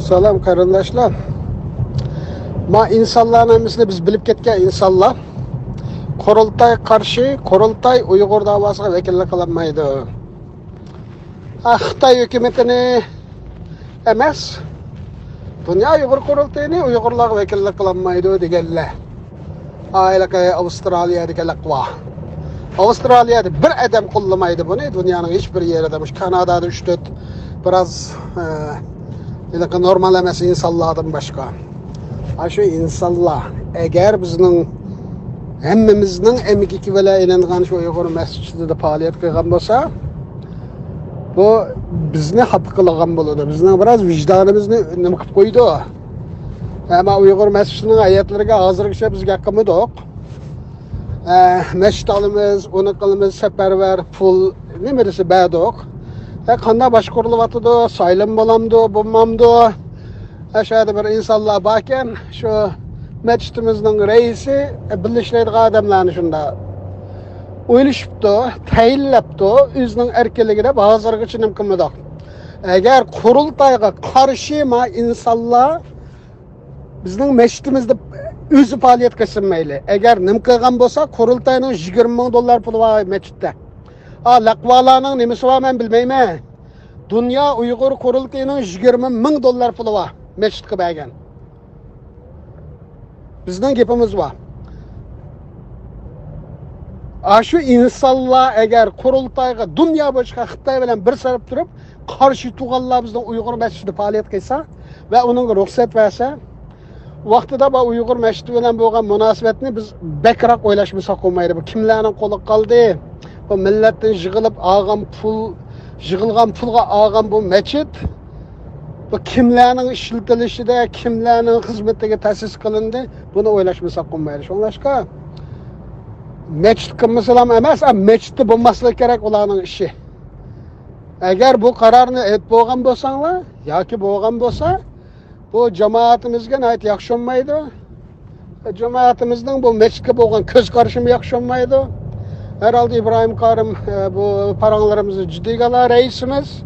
Selam kardeşler. Ma insanların emmisini biz bilip ketken insanlar Kurultay karşı, Kurultay Uygur davasına vekillik kılanmaydı. Xitay hükümetini emas, Dünya Uygur Kurultayını Uygurlar vekillik kılanmaydı degenler. Aileki Avustralya degenler var. Avustralya'da bir adam kullamaydı bunu, dünyanın hiçbir yerinde. Kanada'da 3-4 biraz normal emas insanlardan başka. Şu insanlar, eğer bizning hemmimizning emiki vela inangan şu Uygur mescidida faaliyet qilgan bo'lsa, bu bizni xafa qilgan bo'ladi. Bizning biraz vicdanimizni nima qilib qo'ydi. Ama Uygur mescidining oyatlariga hozirgacha bizga haqqimiz yo'q. Mescid alımız, onu qilamiz, safarvar, pul nimerisi ba'doq. Qanday boshqarilyapti, saylan bo'lamdi, bo'lmamdi. Aşağıda bir insanlar bakken şu mescidimizin reisi birleştirdiği adamlarını şunda o'ylashibdi, tayinlabdi, o'zining erkinligida hozirgacha nima qilmadi. Agar qurultayga qarshi insonlar bizning mescidimizda o'zi faoliyat qilsin mayli. Agar nima qilgan bo'lsa, qurultayning 20 ming dollar puli bor mescidda. Laqvalarning nimasi bor men bilmayman. Dünya Uygur Kurultayının 20 ming dollar puli var. Mescidga bergan. Bizning gapimiz var. Şu insanlar eğer Kurultayga dünya boyunca Xitoy bilan bir sarıp turib, qarshi turganlar bizning Uygur mescidida faoliyat qilsa va uning ruxsat bersa, vaqtida bu Uygur mescidi bilan bo'lgan munosabatni biz bekroq o'ylashmasak bo'lmaydi. Bu kimlarning qo'li qoldi? Bu millatdan yig'ilib olgan pul, yig'ilgan pulga olgan bu mescid bu kimlarning ishlatilishida, kimlarning xizmatiga ta'sis qilindi, buni o'ylashmasak bo'lmaydi. Shunlashqa mescid qilmasalam emas, mescidda bo'lmasligi kerak ularning ishi. Agar bu qarorni aytib bo'lgan bo'lsanglar yoki bo'lgan bo'lsa, bu jamoatimizga nayt yaxshi olmaydi. Jamoatimizning bu mescidga bo'lgan ko'z qarashimi yaxshi olmaydi. Herhalde İbrahim Karim bu paranlarımızı ciddiye alan reisimiz.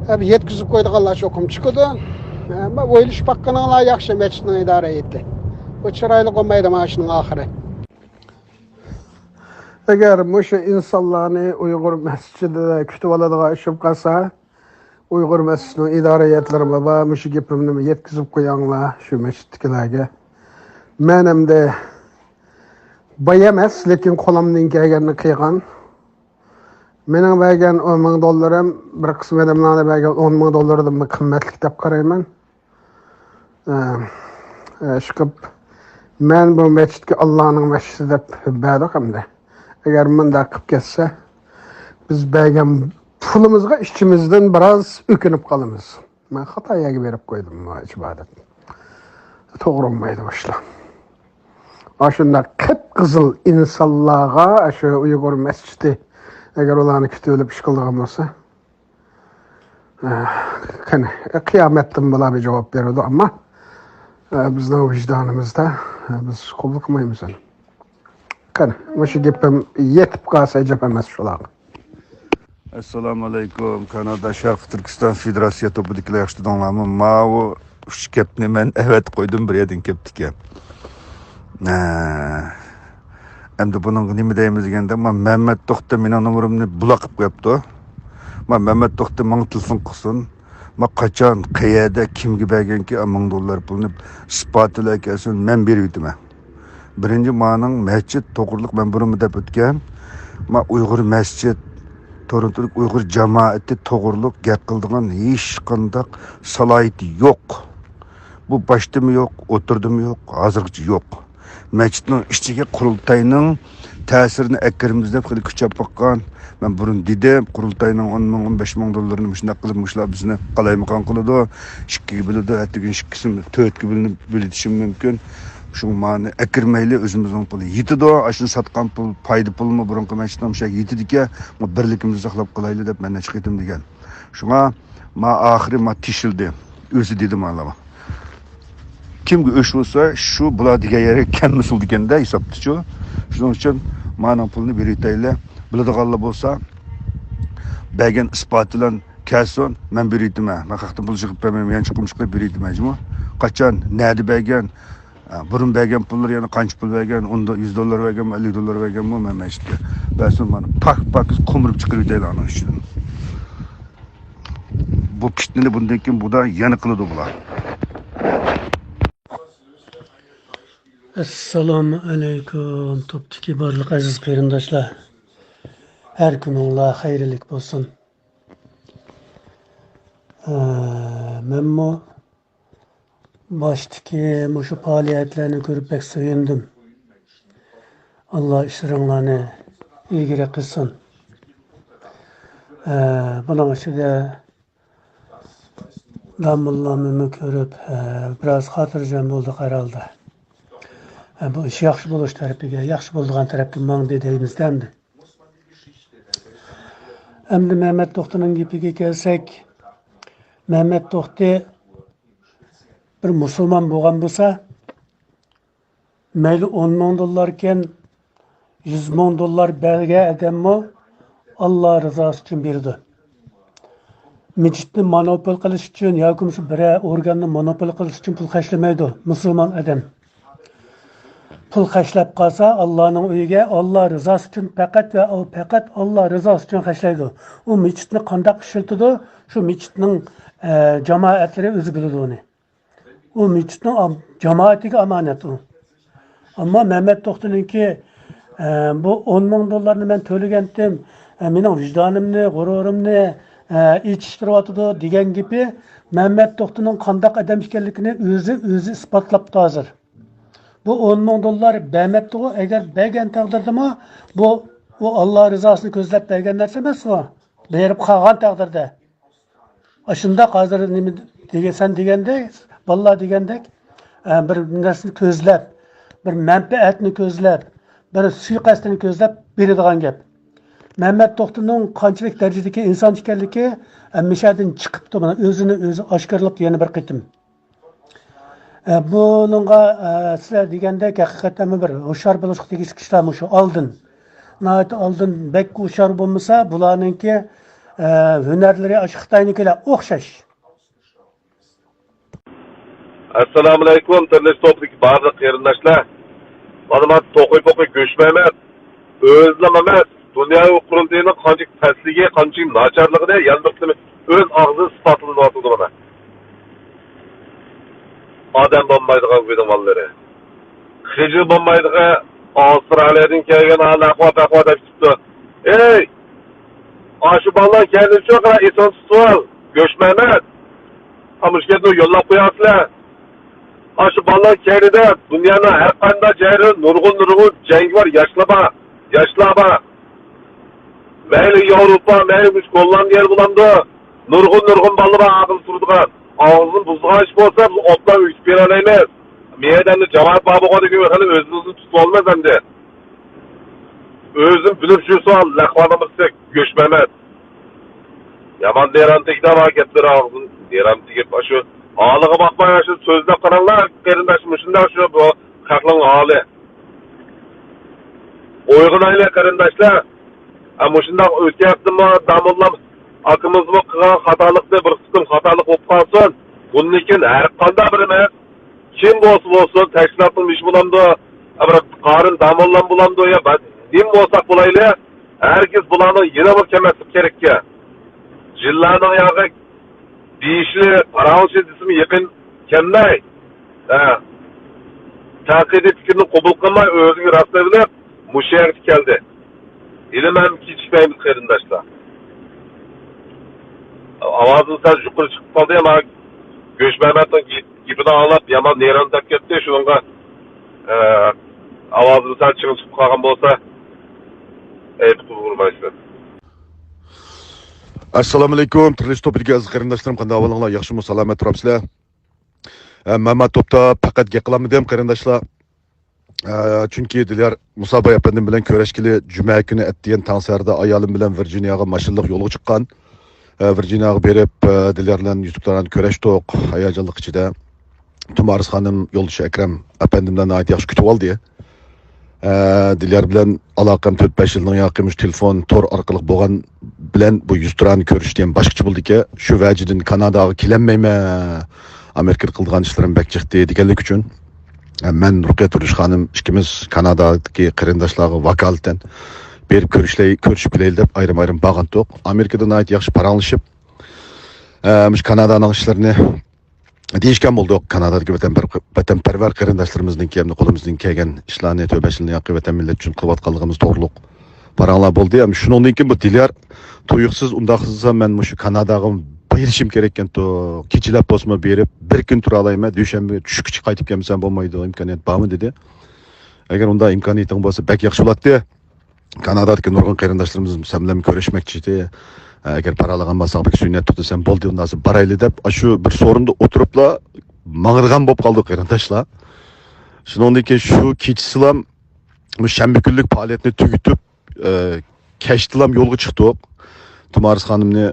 Hep yetkizip koyduk Allah çok çıkıyordu. Ama o iş bakkına Allah yakşı mescidini idare etti. Bu çıraylık olmaydı maaşının ahire. Eğer bu insanlarını Uygur mescidinde kütüp aladığı işip kalsa, Uygur mescidinin idare etlerime bu gipimini yetkizip koyanlar şu mescidkilerge. Menem de bayamaz, lekin qo'limdan kelganini qilgan. Mening bergan 10 ming dollarim bir qism odamlarga bergan 10 ming dollardan qimmatli deb qarayman. Chiqib men bu masjidga Allohning masjidi deb berdik hamda. Agar bunda qilib ketsa, biz bergan pulimizga ishchimizdan biroz o'kinib qolamiz. Men Xitoyga berib qo'ydim bu ibodat. To'g'ri bo'lmaydi boshlar. Aşında kıpkızıl insanlığa şu Uygur mescidi eğer olanı kütüylüp işkıldığım olsa kıyametten bula bir cevap veriyordu ama bizden vicdanımızda biz kulluk mıyız onu? Bu şu gipim yetip kalsa cepemez şular. Assalamu alaikum. Kanada Şarkı Türkistan Federasyonu Topu'dakiler yaşlı donlamı. Mavu üç kepni ben evet koydum bir yedin keptik ya. Endi bunun nima deymiz deganda, Mehmet To'xta mening nomerimni bulaqib qo'yibdi. Mehmet To'xta menga telefon qilsin. Qachon, qayerda, kimga berganki 1000 dollar pulni isbotlab kelsin, men berib o'taman. Birinchi mening masjid to'g'riliq men burunmi deb o'tgan. Uyg'ur masjid, Torontolik Uyg'ur jamoati to'g'riliq gap qildigan hech qanday salohiyati yo'q. Bu başdimi yo'q, o'tirdimi yo'q, hozirgacha yo'q. Mescidin içindeki kurultayının təsirini ekkerimizde küçük bakkan. Ben burun dedim, kurultayının 10 bin, 15 bin dolarını müşüne kılmışlar bizine kalaymakan kılıdı. Şıkkı bildi, hatta gün şıkkısını töğüt gibi bilitişim mümkün. Şu mani ekkermeyle özümüzün pulu yitidi o. Aşını satkan pul, paydı pul mu burun kımeçten bir şey yitidi ki birlikimizi saklap kılaylı deyip benden çıkıydım degen. Şuna ahiri tişildi. Özü dedim ağlama. Kimga o'sh bo'lsa, shu bular degan yere kam misul deganda hisobchi. Shuning uchun mana pulni beraylik. Biladiganlar bo'lsa, bergan isbot bilan Kelsin, ben biriydim ha. Ben kalktım bulu çıkıp ben yan çıkmışlıkla biriydim acımı. Kaçan, nerede belgen? Burun belgen pulları yani kaç pul belgen? Onda $100 belgen, $50 belgen mi? Ben işte. Ben sonra bana pak kumurup çıkıyor değil ana işte. Bu kitneli bundan kim bu da yanıklı da bular. Assalomu alaykum topdagi barliq aziz qarindoshlar. Har kuninglar xayrlik bo'lsin. Men boshdagi shu faoliyatlarni ko'rib pek sevindim. Alloh ishlaringlarni ilgari qilsin. Buning ichida damullarni ko'rib biroz xotirjam bo'ldik herhalde. Bu ish yaxshi bo'lish tarafiga, yaxshi bo'lgan tarafga mangdi deymizda endi. Endi Mehmet To'xtining gapiga kelsak, Mehmet To'xti bir musulmon bo'lgan bo'lsa, mayli $10,000 ekan, $100,000 bergan odammi Alloh rizosi uchun berdi. Mechitni monopol qilish uchun yoki shu bir organni monopol qilish uchun pul xarjlamaydi musulmon odam. Pul xarjlab qolsa Allohning uyiga Alloh rizosi uchun faqat Alloh rizosi uchun xarjlaydi. U mechitni qanday ishlatadi? Shu mechitning jamoatlari o'zi biladi uni. U mechitning jamoatiga omonat u. Ammo Mehmet To'xtininki bu $10,000 men to'lagandim, mening vijdonimni, g'ururimni ichishtiryotdi degan gapi Mehmet To'xtining qanday odam ekanligini o'zi isbotlabdi hozir. Bu $10,000 bermabdi, agar bergan taqdirdami bu Alloh rizosini ko'zlab bergan narsa emas bu. Berib qolgan taqdirda. Shunda hozir nima degan degandek, vallah degandek bir narsani ko'zlab, bir manfaatni ko'zlab, bir suiqasdni ko'zlab beradigan gap. Mehmet To'xtining qanchalik darajadagi inson ekanligi mishadan chiqibdi, buni o'zini o'zi oshkorlab yana bir qitim. Bununla sizlar degandek haqiqatan bir hushyor bo'lish tegishli kishilar shu oldin bek hushyor bo'lmasa, bularningki hünərləri Xitaynikilə oxşaş. Assalamu alaikum, Tırnış Toplik barlıq qarindoshlar. Mana to'qi Go'shmamat o'zlam emas, dunyo qurultiyining qanchalik pastligi, qanchalik nacharligini yalbiqni o'z og'zi isbotlanayotdi mana. Odam bo'lmaydigan qo'ydiganlari. Xijil bo'lmaydigan Avstraliyadan kelgan ahvol deb chiqdi. Ey! Aşı ballar kendini çok kadar insan tutuval. Göçmenet. Amışketini yollap koyarsılar. Aşı ballar kendine dünyanın her kanda cehri nurgun cengi var. Yaşlaba. Meyli Avrupa, meyli Hollandiya bulandı. Nurgun ballara ağıl turdugan. Ağzın buzluğa iş olsa biz otlar üç bir aleymiz. Meyden de cemaat babı kodu gibi özünüzü tutu olmaz hem de. Özüm bilip şu sual lakvanımızsak Göçmemet. Yaman derantıkta var gettir ağzın. Derantık başı. Ağlığa bakmaya şu sözde karanlar qarindaşmışında şu bu kalklan ağlı. Uygun aile qarindaşlar. Ama şunda öteyaptım mı damıllam akımız mı kılan hatalıkta bir kısım hatalık opkansın. Bunun için her kanda birine kim olsun teşkilatın iş bulamdı. Karın damıllam bulamdı ya ben. Din olsak bulayla, herkes bulanın yine bir kemesip gerek ki. Jillarının yağı deyişli, parançı ismi yakın kendey. Takidi fikrini kubul kılmay, özünü rastlayabilip, muşayak geldi. İlimem keçikmeyimiz qarindoshlar. Avazın sen yukarı çıkıp kaldı ama Go'shmamatning gipini anlap, yaman neyran tap ketdi, şununla avazın sen çıkıp kalgan bolsa, Assalomu alaykum, Tırnış Toplik aziz qarindoshlarim, qanday ahvolinglar? Yaxshimi, salomat turibsizlar? Mehmet Topda faqat gap qilamadim qarindoshlar. Chunki dilar Musaboy apandim bilan ko'rashkili juma kuni atdigan tangsarda ayolim bilan Virjiniyaga mashilliq yo'lga chiqqan. Virjiniyaga berib dilar bilan YouTube'dan ko'rashdik, hayajonli ichida. Tumaris xonim yo'ldoshi Akram apandimdan ayt yaxshi kutib oldi. Diler bilen alakam 4-5 yıldan yakınmış telefon, tor arkalık boğan bilen bu 100 liranı körüş diyen başkaçı buldu ki şu vecidin Kanada'ya kilenmeyme Amerika'da kıldıgan işlerim bek çıktı digenlik üçün. Men Rukiye Turuş hanım ikimiz Kanada'daki kırındaşlığı vakaleten berip körüşüp bileyli dep ayrım bağın toq. Amerika'dan ait yaxşı paranlaşıp Kanada'nın işlerini değişken bulduk. Kanada'daki vatanperver kırındaşlarımızın ki, kolumuzdan kelgen işlerini tövbe yılını yakı vatan millet için kıvat kaldığımız doğruluk paranlar buldu. Ama şunun için bu diler tuyuksuz undaqsızsa men şu Kanada'ga bayırışım gereken to keçilep bosma berip bir gün tura alayım düşenbe düşük qaytıp kelmesem bolmaydı imkaniyet barmı dedi. Eğer onda imkaniyetin bolsa bek yaxşı bolatdy. Kanada'daki nurgun kırındaşlarımız semlem körüşmekçi de. Eğer paralagan bolsaq bir sünnet tutsam boldy ondan sonra baraylı dep şu bir sorunda oturupla mağırgan bolup kaldık kırındaşlar. Şunun için şu keçisilam bu şembe günlük faaliyetini tügütüp keştilam yolga çıktık. Tumarız hanımni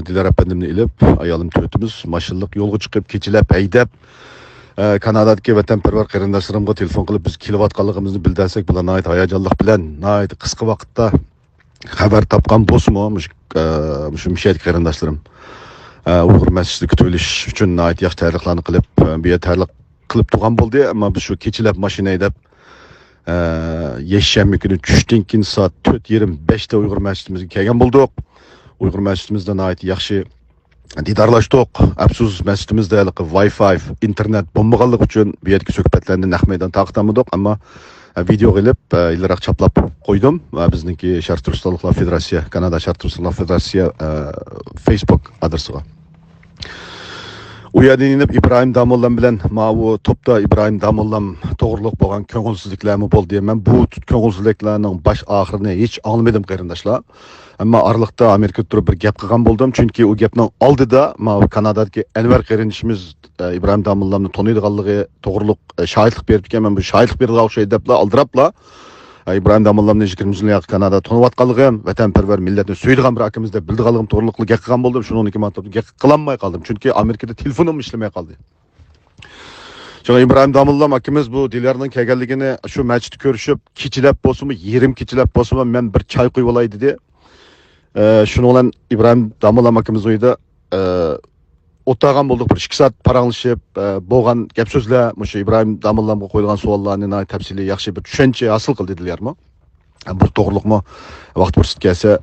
Diler efendimni ilip ayalım tötümüz maşallah yolga çıkıp keçilep eydep Kanada'daki vatanperver kırındaşlarımga telefon kılıp biz kilovatkanlığımızı bildirsek bular nayet hayacanlık bilen nayet kısa vaqtda haber tapkan bosmu şu müşahit kırındaşlarım Uygur mescidi kütüliş üçün nayet yaş tayarlıklarını kılıp bir tayarlık kılıp tuğan boldu ama biz şu keçilep maşina edip yeşşembe günü düştünkin saat 4:25'te Uygur mescidimizge kelgen bulduk. Uygur mescidimizde nayet yaxşı didarlaştık. Absuz mescidimizde Wi-Fi, internet bombağanlık üçün bir yerdeki söhbetlerini nahmeydan taqtamadık ama video gelip ilerak çaplap koydum. Bizdeki Şart Turistçilikler Federasyası, Kanada Şart Turistçilikler Federasyası Facebook adresiga. U yerden inip İbrahim Damollam bilen mavu topta İbrahim Damollam toğruluk bolgan köngülsüzliklermi boldu diye men bu köngülsüzliklerinin baş ahırını hiç anlamadım kırındaşlar. Ama aralıkta Amerika'da turup bir gap qilgan boldim çünkü o gapning oldida mavu Kanada'daki Enver qerindişimiz İbrahim Damollamni tanıydiganligi to'g'riliq shohidlik berib ekan. Men bu shohidlik berdigan o'xshaydi debla aldirabla İbrahim Damollamni 20 yil Kanada tanıyatganligim, vatanperver milletni suydigan bir akimiz deb bildiganligim to'g'riliq gap qilgan boldim. Şunun iki man gap qilolmay qoldim çünkü Amerika'da telefonim ishlamay qoldi. Şuna İbrahim Damollam akimiz bu dilerning kelganligini şu masjidda ko'rishib, kechilab bo'lsinmi, yerim kechilab bo'lsinmi men bir choy quyib olay dedi. Şunu bilan İbrahim Damollam akimiz uyda o'tirgan boldik, bir 2 soat paranglashib bo'lgan gap so'zlar, mushu İbrahim Damollamga qo'yilgan savollarni tafsili yaxshi bir tushuncha hosil qildi dedilarmi? Bu to'g'riliqmi? Vaqt fursat kelsa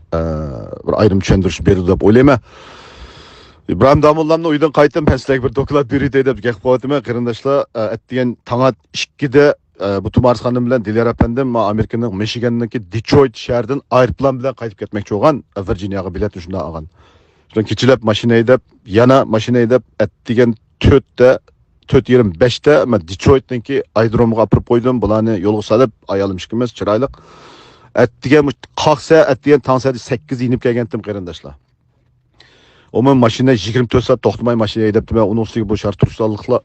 bir ayrim tushuntirish berdi deb o'ylayman. İbrahim Damollamni uydan qaytdim, sizlarga bir doklad beraydi deb gap qildim. Qarindoshlar, atdigan tong'at 2da bu Tumarız hanım bilen Diler efendim Amerika'nın Michigan'daki Detroit şehrinden aeroplan bilen qaytib ketmekçi olgan, Virginia'ga bilet şunda algan. Şundan keçilep maşina edip, yana maşina edip atdigan 4:25'te men Detroit'deki aerodromga apırıp koydum. Bularni yolga salıp ayalım işkimiz çıraylık. Atdigan qalsa atdigan tong saat 8 inip kelgandim qarindoshlar. Onun maşina 24 saat toxtamay maşina edip ben onun üstüne bu Şart Turistçiliklar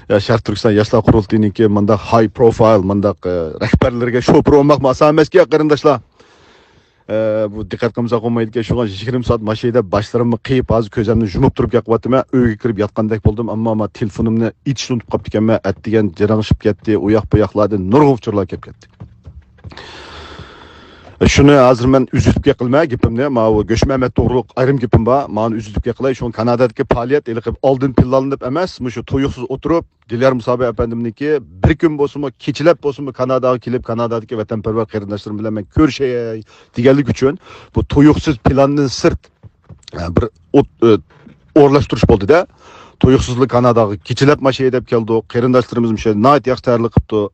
ya Şart Turkiston Yaşlar Qurultayınki manda high profile manda rahbarlarga şoför olmak asan emas ki qarindoshlar. Bu diqqat qilmasa qo'ymaydi ki şugan 20 saat maşinada başlarımı qiyib hozir ko'zimni yumib turib gapyapman. Uyga kirib yotgandek bo'ldim, ammo telefonimni itish unutib qolib ekanman. Atdigan jarang'ishib ketdi, u yoq bu yoqlardan nurg'un uchurlar kelib ketdi. Şunu hazır men üzüldük yakılmaya gipimde, ma o Göçmemet doğruluk ayrım gipim ba, ma üzüldük yakılay. Şu Kanada'daki faaliyet eliqib aldın planlanıp emas, şu tuyuksuz oturup Diler Musabe efendimniki bir gün bozumu, keçilep bozumu Kanada'ya kilip Kanada'daki vatanperver qarindoshlarım bilen men ko'rishey deganlik uchun bu tuyuksuz planning sırt bir o'rlashtirish bo'ldi da. Tuyuksuzlik Kanada'ga keçilep maşa edip keldi. Qarindoshlarimiz müşe nayt yaxshi tayyorlik qilibdi.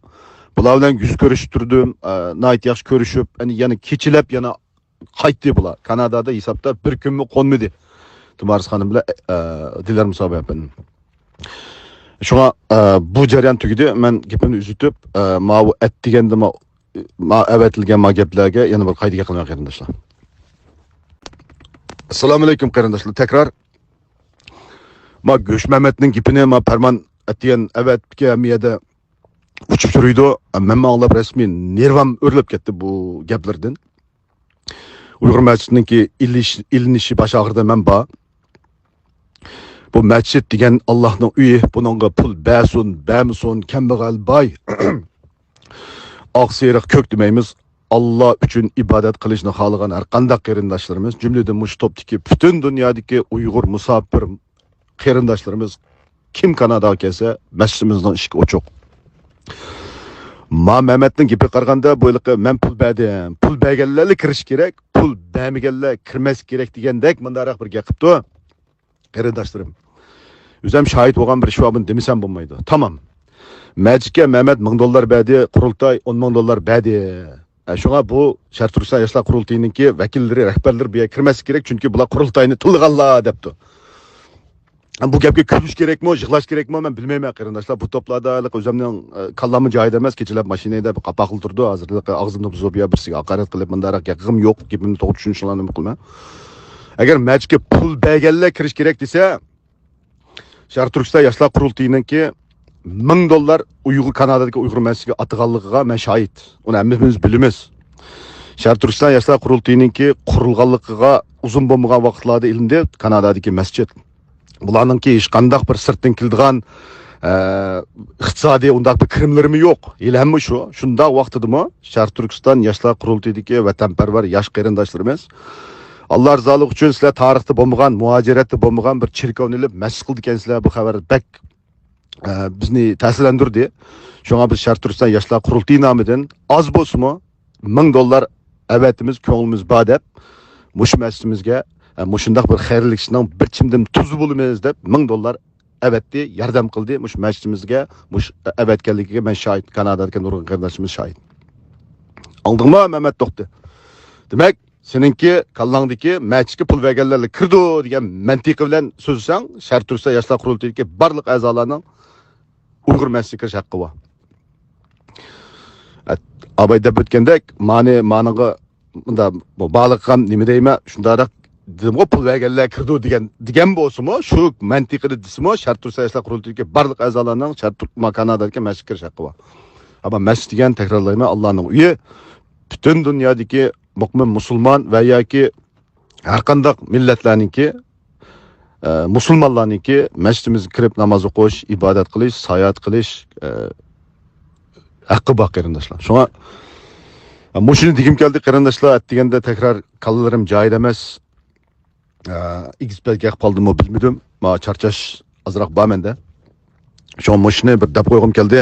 Bular bilan yüz görüştürdüm, nayt yaxshi ko'rishib, yani keçilep yana qaytdi bular. Kanada'da hesapta bir gün mü konmadı. Tumarız hanım bilan Diler Musabe efendim. Şuna bu jarayan tugidi, men gapimni uzitib, ma bu atdiganda ma avatilgan ma gaplarga yana bir qayta qilmoq qarindoshlar. Assalomu alaykum qarindoshlar. Tekrar ma Göçmemetning gapini ma Parman atdigan avatga miyada uçup yürüydü. Men anlab resmi nervam örlep ketdi bu gaplardan. Uygur mescidinki ilinişi baş ağırda men ba. Bu mescid degan Allah'ның uyi, bununla pul bəsun, bəmsun, kambag'al boy. oqseriq ko'k demaymiz. Allah uchun ibodat qilishni xohlagan har qanday qarindoshlarimiz, jumladan mush topdagi butun dunyodagi Uyg'ur musofir qarindoshlarimiz kim Kanadaga kelsa, masjidimizning eshigi ochiq. Ma Mehmetning gapi qaraganda bo'yliqqa men pul berdim. Pul berganlarga kirish kerak, pul bermaganlar kirmas kerak degandek bundaroq bir gap qilibdi. Qarindoshlarim. O'zim shohid bo'lgan bir ishvobini demasam bo'lmaydi. Tamam. Majikka Mehmet $1000 berdi, qurultay $10,000 berdi. Şuna bu Şərq Türkistan Yaşlar Qurultayınınki vəkilləri, rəhbərləri bu yerə kirməsi gerek çünki bular qurultayını tılğanlar depdi. Bu gapga kulish kerakmi, yig'lash kerakmi men bilmayman qarindoshlar. Bu toplarda o'zimning kallamı joyida emas, kechalab mashinada qapaqil turdi. Hozir og'zimni buzib birsiga haqorat qilib bundaroq gapim yo'q, gapimni to'g'ri tushunishlarni qilma. Agar majlisga pul berganlar kirish kerak desa, Şərq Türkistan Yaşlar Qurultayınınki $1000 Uyg'ur Kanadadagi Uyg'ur masjidiga atganligiga men shohid. Uni hammamiz bilamiz. Şərq Türkistan Yaşlar Qurultayınınki qurilganligiga uzun bo'lmagan vaqtlarda ilmda Kanadadagi masjid. Bularningki hech qanday bir sirtdan keladigan iqtisodiy undaq bir kirimlarimi yo'q. Yilhammi shu. Shundaq vaqtidami Şərq Türkistan Yaşlar Qurultayidagi vatanparvar yosh qarindoshlarimiz Allah rizoligi uchun sizlar tarixda bo'lmagan, muajiratda bo'lmagan bir cherkovni ilib masjid qildi ekansizlar. Bu xabar bak bizni ta'sirlantirdi. Shunga biz Şərq Türkistan Yaşlar Qurultayi nomidan oz bo'lsa-mu $1000 avatimiz, ko'nglimiz bor deb mush masjidimizga mushundaq bir xayrli ishning bir chimdim tuzi bo'lamiz deb $1000 avatdi, yordam qildi. Mush masjidimizga, mush avatganligiga men shohid, Kanadadagi nurg'un qarindoshimiz shohid. Aldingmi Mehmet To'xti? Demak, seninki kallangdagi masjidga pul berganlarga kirdi degan mantiqi bilan so'zsang, Şərq Türkistan Yaşlar Qurultayidagi barliq a'zolarning Uyg'ur masjidiga kirish haqqi bor. Abay deb o'tgandek, ma'niga bunda baliq ham nima deyman, shundaroq dedim-ku pul berganlar kirdi degan bo'lsa-mu, shu mantiqida desimi, Şərq Türkistan Yaşlar Qurultayidagi barliq a'zolarning Şərq Türkistan Kanadadagi masjidga kirish haqqi bor. Ama masjid degan takrorlayman, Allohning uyi bütün dunyodagi mu'min musulmon va yoki har qanday millatlarningki musulmonlarningki masjidimizga kirib namoz o'qish, ibodat qilish, sayohat qilish haqqi bor qarindoshlar. Shunga mushuni degim keldi qarindoshlar, deganda takrar kallalarim joyida emas. Xpga qoldimmi bilmadim. Ma charchash azroq bor menda. Shu mushuni bir deb qo'ygim keldi.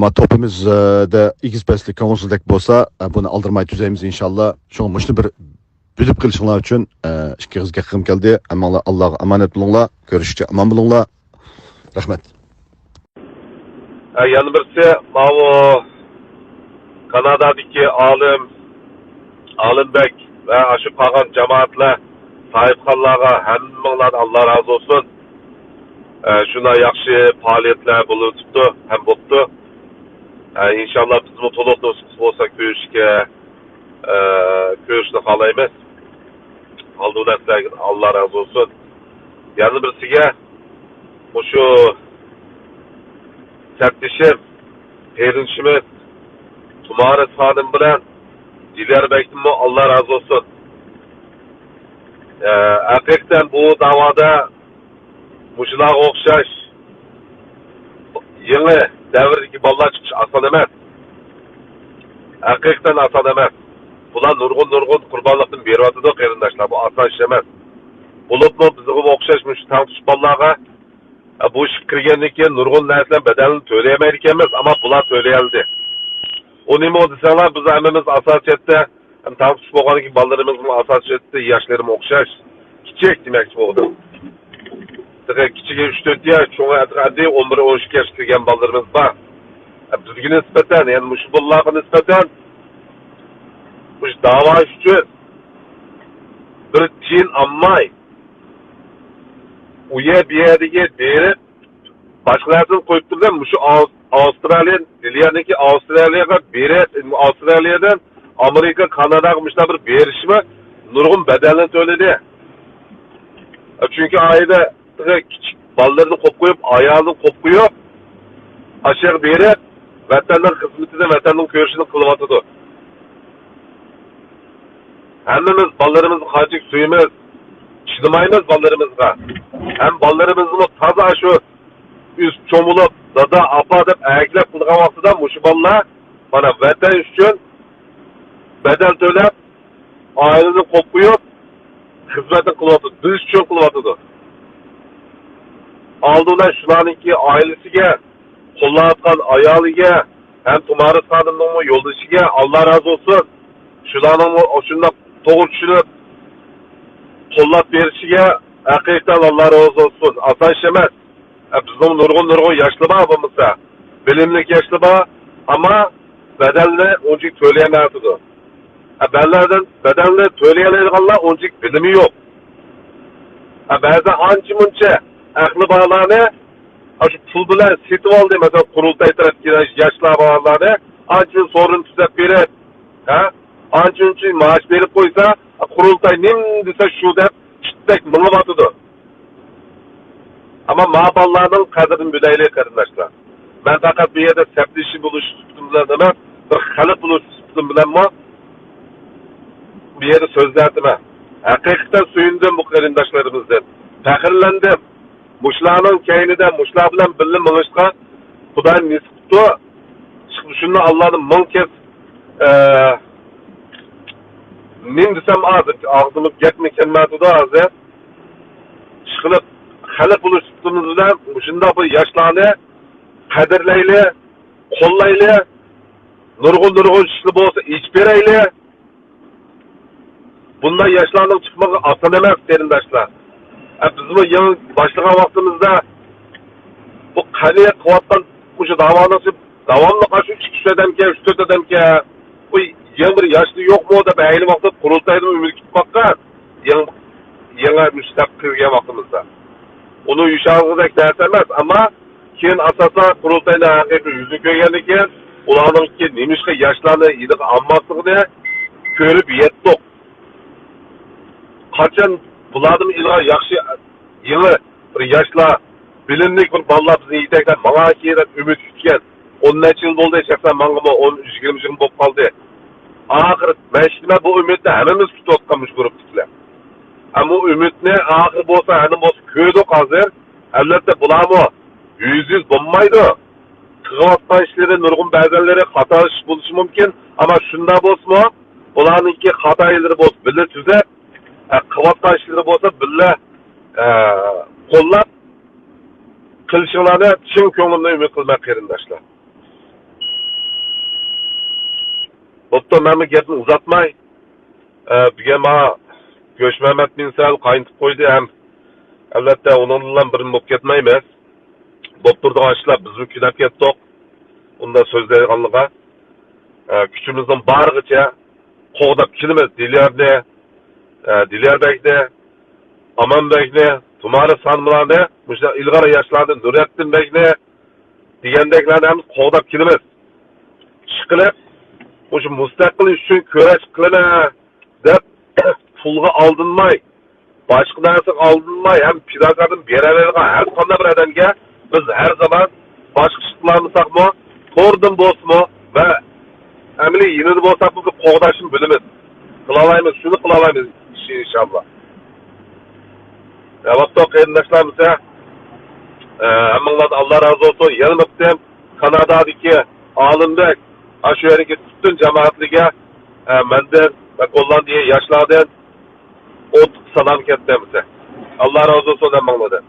Ma topimizda Xp'lik konsullik bo'lsa, buni aldirmay tuzaymiz inshaalloh. Shu mushuni bir bilib qilishinglar uchun ikki qizga qilgim keldi. Alloh amonat bo'linglar, ko'rishga omon bo'linglar. Rahmat. Yana birisi bu Kanadadagi Alimbek va shu qolgan jamoatlar sahibxonlarga hammanglardan Alloh rozi bo'lsin. Shuna yaxshi faoliyatlar bo'lib o'tibdi, ham bo'pti. İnşallah bizim to'liq nusxasi bo'lsa ko'rishni xohlaymiz. Oldindan sizlarga Alloh rozi bo'lsin. Yana birisiga shu taftishim, erinishimiz Tumaret xonim bilan Dilerbek'imni Alloh rozi bo'lsin. Haqiqatan bu da'voda mushularga o'xshash yangi davrdagi bolalar chiqish oson emas. Haqiqatan oson emas. Bular nurg'un qurbonlikni beryotdi qarindoshlar. Bu oson ish emas. Bo'libmi bizga o'xshash shu tanqish bolalarga bu ish kirgandan keyin nurg'un narsalar badalini to'layolmaydi ekanmiz, ammo bular to'layoldi. U nima desalar biz hammamiz asosiyatda tanqish bo'lganki bolalarimizning asosiyatda yoshlarimiz o'xshash. Kichik demoqchi bo'ldim. Kichiga 3-4 yosh, cho'nga atrofda 11-12 yosh kirgan bolalarimiz bor. Bizga nisbatan, ya'ni mush bolalarga nisbatan mush da'vo uchun bir tiyin olmay u yerdagi berib boshqalardan qo'yib turgan mush Avstraliya, Dilyaniki Avstraliyaga berib, Avstraliyadan Amerika, Kanadaga mushlar bir berishmi nurg'un badalini to'ladi. Chunki oyda kichik bolalarni qo'yib qo'yib, ayolni qo'yib qo'yib, aşağı berib, vatanning xizmatida vatanning ko'rishini qilyotdi. Hammamiz bolalarimizni qanchalik suyamiz, chidmaymiz bolalarimizga. Ham bolalarimizni toza shu üst cho'milib, dada, apa deb ayaklab qilgan vaqtida mush bolalar mana vatan uchun bedel to'lab, ailani qo'yib, xizmatini qilyapti, biz uchun qilyapti. Aldılar şularınki ailesiga, qo'llayotgan ayoliga, hem Tumari Xonimning yo'ldoshiga Allah razı olsun. Şularning shunda to'g'ri tushunib qo'llab berishiga haqiqatan Allah razı olsun. Asan ish emas. Bizning nurg'un yoshlar bor bo'lmasa, bilimli yoshlar bor, ama bedelni onchik to'layolmaydi. Bedelni to'layolmaydiganlar onchik bilimi yo'q. Ba'zi ancha muncha ahli bolalarni shu pul bilan setib oldi, masalan qurultay tarafdan yoshlar bolalarni ancha sorun tuzab beradi. Ancha maash berib qo'ysa, qurultay nim desa shu deb chitdak mingyapti. Ama ma'ballarning qadrini bilaylik qarindoshlar. Ben faqat bu yerda septishi bo'lish suhbatim bilan emas, bir xalq bo'lish suhbatim bilanmi bu yerda so'zlardiman. Haqiqatan suyundim bu qarindoshlarimizni. Faxrlandim. Mushlarning kaynida mushlar bilan birga minishga Xudo nasib qildi. Shuni Allohning ming kez nim desam hozir og'zimga gapmi kelmadi hozir. Chiqilib xalq bo'lish suhbatimiz bilan shunday bir yoshlarni qadrlayli, qo'llayli, nurg'un ishli bo'lsa ish berayli. Bundan yoshlarning chiqmog'i oson emas, qarindoshlar. Bizning yangi boshlagan vaqtimizda bu qani qilayotgan o'sha davomli qarshi 2-3 odamga, 3-4 odamga bu yangi bir yoshli yo'qmi deb ayni vaqtda qurultayda umid kutib qo'ygan. Yangi mushtaq qilgan vaqtimizda. Uni yuşağıdaki narsa emas, ama keyin asosan qurultayda haqiqiy yuzini ko'rgandan keyin ularningki nemishqa yoshlarni yiliq ammasligini ko'rib yetdik. Qachon bularning ilg'or yaxshi yili bir yoshlar bilimli bir bolalar bizni yetakdan mana kerak umid kutgan. 10 necha yil bo'ldi, shaxsan menga 10-20 yil bo'lib qoldi. Oxir men bu umidni hammamiz kutayotganmiz ko'ribdiklar. Ama ümitni ahir bo'lsa, hani bo'lsa ko'rdik hozir. Albatta bularmi yüz bo'lmaydi. Qilgan ishlari nurg'un ba'zanlari xato ish bo'lishi mumkin, ama shunda bo'lsa, bularningki xatoilari bo'lsa, birga tuzab, qilgan ishlari bo'lsa, birga qo'llab qilishlarni chin ko'nglimdan umid qilmay qarindoshlar. Bo'pti, men bu gapni uzatmay, bugun Göçmemet minsal kayntıp koydu hem elbette onunla bir mop ketmeymiz. Bopturduğu açlar bizim külep kettik. Onda sözleri kanlığa. Küçümüzün bağırgıça qoğdap kilimiz Dilyarbek'de, Amanbek'de, Tumari Sanmılar'da, ilgari yaşlarda Nurettin Bek'de degendeklerinde hem qoğdap kilimiz. Çıkılıp, şu müstakil üçün köreç kılına dep pulga aldınmay, başka narsa aldınmay, hem pidagarın bererlerine her konuda bir adamga biz her zaman başka çıktılarımızsak mı, tordun bosmu ve emili yeni de bolsak bu qoğdaşın bilimiz. Kılalayımız, şunu kılalayımız inşallah. Vakti qarindoshlarimiz, hammanglardan Allah razı olsun. Yanımızda Kanada'daki Alimdek, şu yerdeki bütün cemaatliga, menden ve Hollandiya yaşlardan salam ketdi. Allah razı olsun hammanglardan.